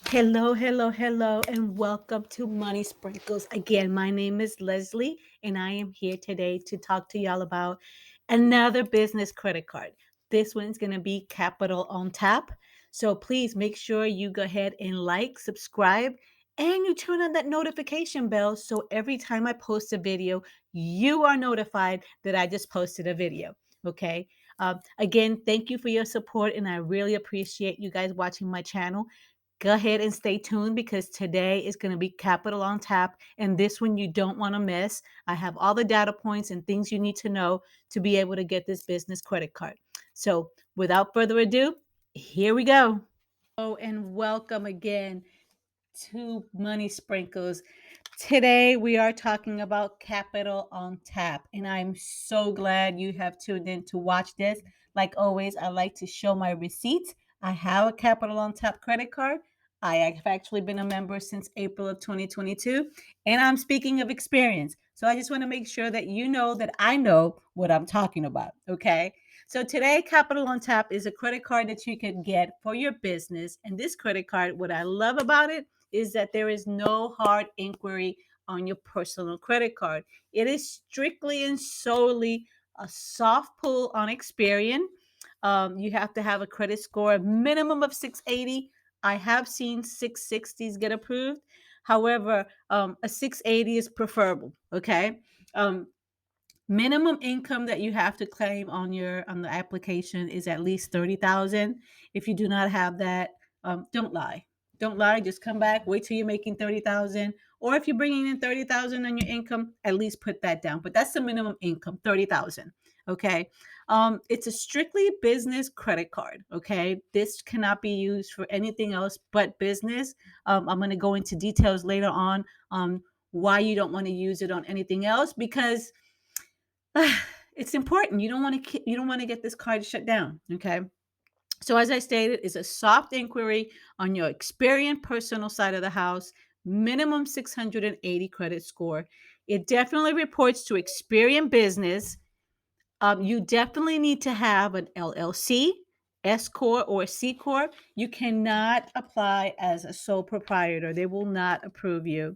Hello, hello, hello, and welcome to Money Sprinkles. Again, my name is Leslie, and I am here today to talk to y'all about another business credit card. This one's going to be Capital on Tap. So please make sure you go ahead and like, subscribe, and you turn on that notification bell so every time I post a video, you are notified that I just posted a video. Okay. Again, thank you for your support, and I really appreciate you guys watching my channel. Go ahead and stay tuned because today is going to be Capital on Tap, and this one you don't want to miss. I have all the data points and things you need to know to be able to get this business credit card. So, without further ado, here we go. Oh, and welcome again to Money Sprinkles. Today we are talking about Capital on Tap, and I'm so glad you have tuned in to watch this. Like always, I like to show my receipts. I have a Capital on Tap credit card. I have actually been a member since April of 2022, and I'm speaking of experience. So I just want to make sure that you know that I know what I'm talking about, okay? So today, Capital on Tap is a credit card that you can get for your business. And this credit card, what I love about it is that there is no hard inquiry on your personal credit card. It is strictly and solely a soft pull on Experian. You have to have a credit score, a minimum of 680. I have seen 660s get approved. However, a 680 is preferable. Okay. Um, Minimum income that you have to claim on the application is at least 30,000. If you do not have that, don't lie. Don't lie. Just come back. Wait till you're making 30,000, or if you're bringing in 30,000 on your income, at least put that down. But that's the minimum income, 30,000. Okay. It's a strictly business credit card. Okay. This cannot be used for anything else but business. I'm going to go into details later on why you don't want to use it on anything else because it's important. You don't want to get this card shut down. Okay. So as I stated, it's a soft inquiry on your Experian personal side of the house, minimum 680 credit score. It definitely reports to Experian business. You definitely need to have an LLC, S corp, or C corp. You cannot apply as a sole proprietor. They will not approve you.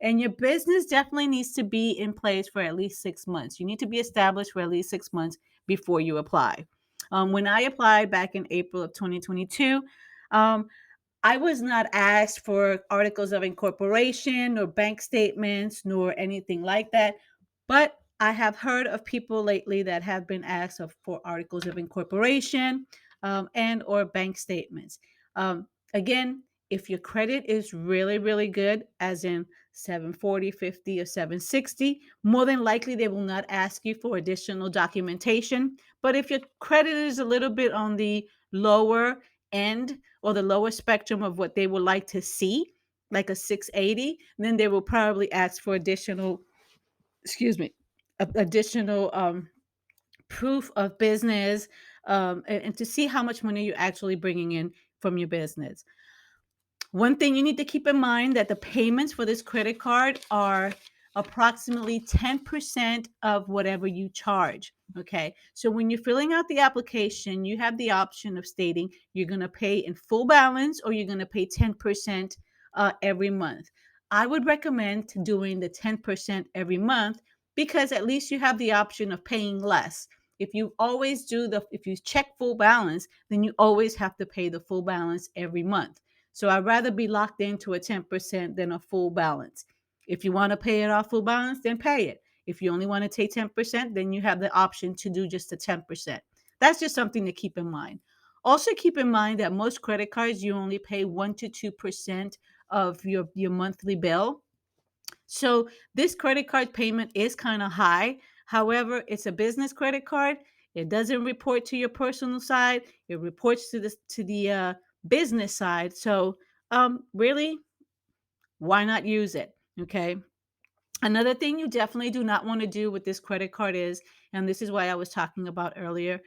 And your business definitely needs to be in place for at least 6 months. You need to be established for at least 6 months before you apply. When I applied back in April of 2022, um, I was not asked for articles of incorporation, nor bank statements, nor anything like that. But I have heard of people lately that have been asked for articles of incorporation and or bank statements. Again, if your credit is really, really good, as in 740, 50, or 760, more than likely they will not ask you for additional documentation. But if your credit is a little bit on the lower end or the lower spectrum of what they would like to see, like a 680, then they will probably ask for additional, excuse me, additional proof of business, and to see how much money you're actually bringing in from your business. One thing you need to keep in mind that the payments for this credit card are approximately 10% of whatever you charge. Okay. So when you're filling out the application, you have the option of stating you're going to pay in full balance or you're going to pay 10% every month. I would recommend doing the 10% every month because at least you have the option of paying less. If you check full balance, then you always have to pay the full balance every month. So I'd rather be locked into a 10% than a full balance. If you want to pay it off full balance, then pay it. If you only want to take 10%, then you have the option to do just the 10%. That's just something to keep in mind. Also, keep in mind that most credit cards, you only pay 1 to 2% of your monthly bill. So this credit card payment is kind of high. However, it's a business credit card. It doesn't report to your personal side. It reports to the business side. So really, why not use it? Okay. Another thing you definitely do not want to do with this credit card is, and this is why I was talking about earlier,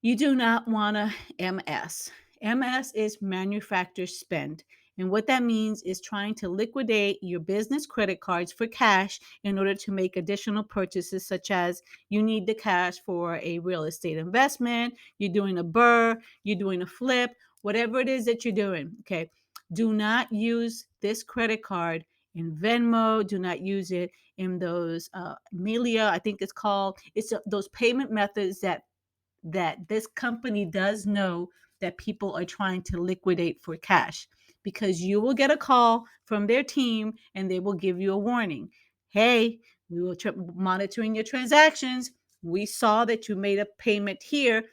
you do not want to MS. MS is manufacturer spend. And what that means is trying to liquidate your business credit cards for cash in order to make additional purchases, such as you need the cash for a real estate investment, you're doing a burr, you're doing a flip, whatever it is that you're doing. Okay. Do not use this credit card in Venmo. Do not use it in those Amelia, I think it's called. It's those payment methods that this company does know that people are trying to liquidate for cash, because you will get a call from their team and they will give you a warning. Hey, we will monitoring your transactions. We saw that you made a payment here.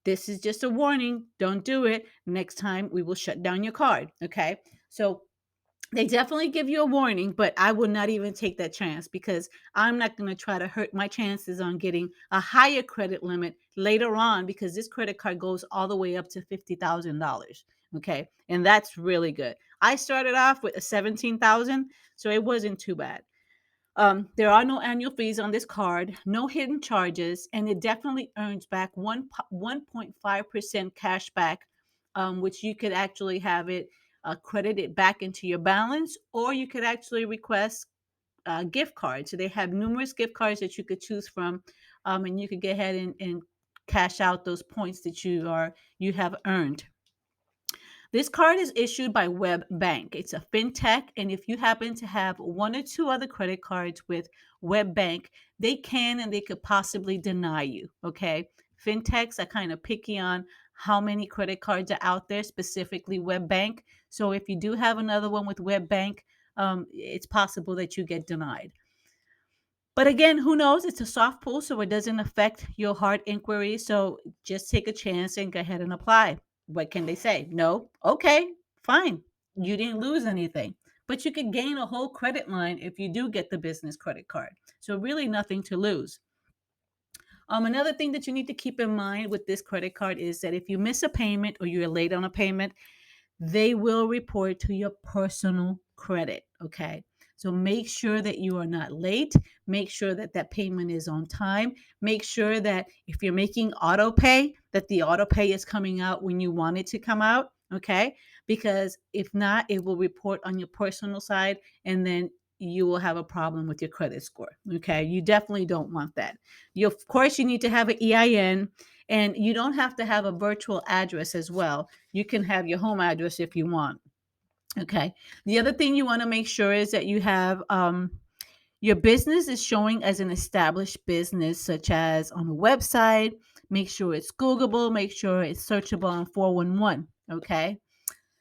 This is just a warning. Don't do it. Next time we will shut down your card. Okay. So they definitely give you a warning, but I would not even take that chance, because I'm not going to try to hurt my chances on getting a higher credit limit later on, because this credit card goes all the way up to $50,000. Okay. And that's really good. I started off with a 17,000, so it wasn't too bad. There are no annual fees on this card, no hidden charges, and it definitely earns back 1.5% cash back, which you could actually have it credited back into your balance, or you could actually request gift cards. So they have numerous gift cards that you could choose from, and you could go ahead and cash out those points that you have earned. This card is issued by Web Bank. It's a fintech, and if you happen to have one or two other credit cards with Web Bank, they can and they could possibly deny you. Okay. Fintechs are kind of picky on how many credit cards are out there, specifically Web Bank. So if you do have another one with Web Bank, it's possible that you get denied. But again, who knows? It's a soft pull, so it doesn't affect your hard inquiry. So just take a chance and go ahead and apply. What can they say? No? Okay, fine. You didn't lose anything. But you could gain a whole credit line if you do get the business credit card. So really nothing to lose. Another thing that you need to keep in mind with this credit card is that if you miss a payment or you're late on a payment, they will report to your personal credit. Okay. So make sure that you are not late. Make sure that that payment is on time. Make sure that if you're making auto pay, that the auto pay is coming out when you want it to come out. Okay. Because if not, it will report on your personal side, and then you will have a problem with your credit score. Okay. You definitely don't want that. Of course, you need to have an EIN, and you don't have to have a virtual address as well. You can have your home address if you want. Okay. The other thing you want to make sure is that you have your business is showing as an established business, such as on a website. Make sure it's Googleable. Make sure it's searchable on 411. Okay.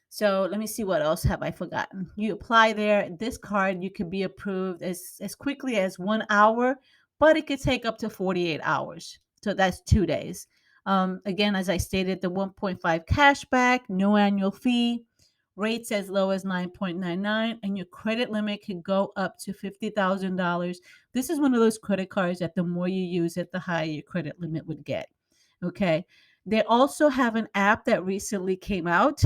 So let me see, what else have I forgotten. You apply there. This card, you could be approved as quickly as 1 hour, but it could take up to 48 hours. So that's 2 days. Again, as I stated, the 1.5 cash back, no annual fee, rates as low as 9.99, and your credit limit can go up to $50,000. This is one of those credit cards that the more you use it, the higher your credit limit would get. Okay. They also have an app that recently came out,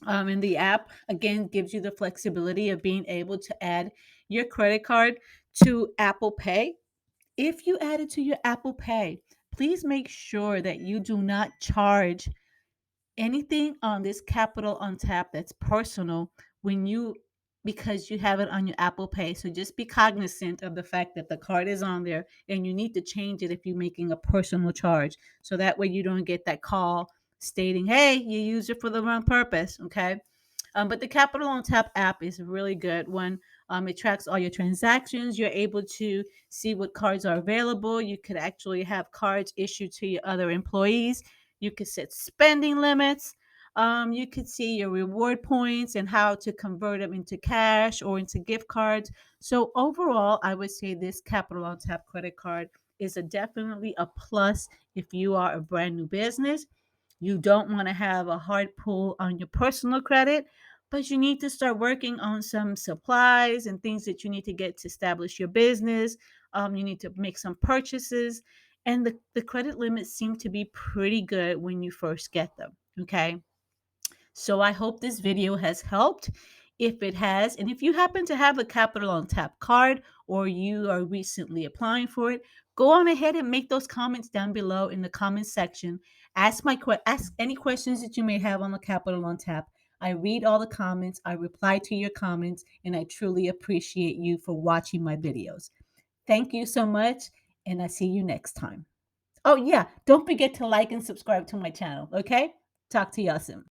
and the app again gives you the flexibility of being able to add your credit card to Apple Pay. If you add it to your Apple Pay, please make sure that you do not charge anything on this Capital on Tap that's personal when you, because you have it on your Apple Pay. So just be cognizant of the fact that the card is on there, and you need to change it if you're making a personal charge. So that way you don't get that call stating, hey, you used it for the wrong purpose. Okay. But the Capital on Tap app is a really good one. It tracks all your transactions. You're able to see what cards are available. You could actually have cards issued to your other employees. You could set spending limits. You could see your reward points and how to convert them into cash or into gift cards. So overall, I would say this Capital on Tap credit card is definitely a plus if you are a brand new business. You don't want to have a hard pull on your personal credit, but you need to start working on some supplies and things that you need to get to establish your business. You need to make some purchases, and the credit limits seem to be pretty good when you first get them. Okay. So I hope this video has helped. If it has, and if you happen to have a Capital on Tap card or you are recently applying for it, go on ahead and make those comments down below in the comment section. Ask any questions that you may have on the Capital on Tap. I read all the comments, I reply to your comments, and I truly appreciate you for watching my videos. Thank you so much, and I see you next time. Oh yeah, don't forget to like and subscribe to my channel, okay? Talk to y'all soon.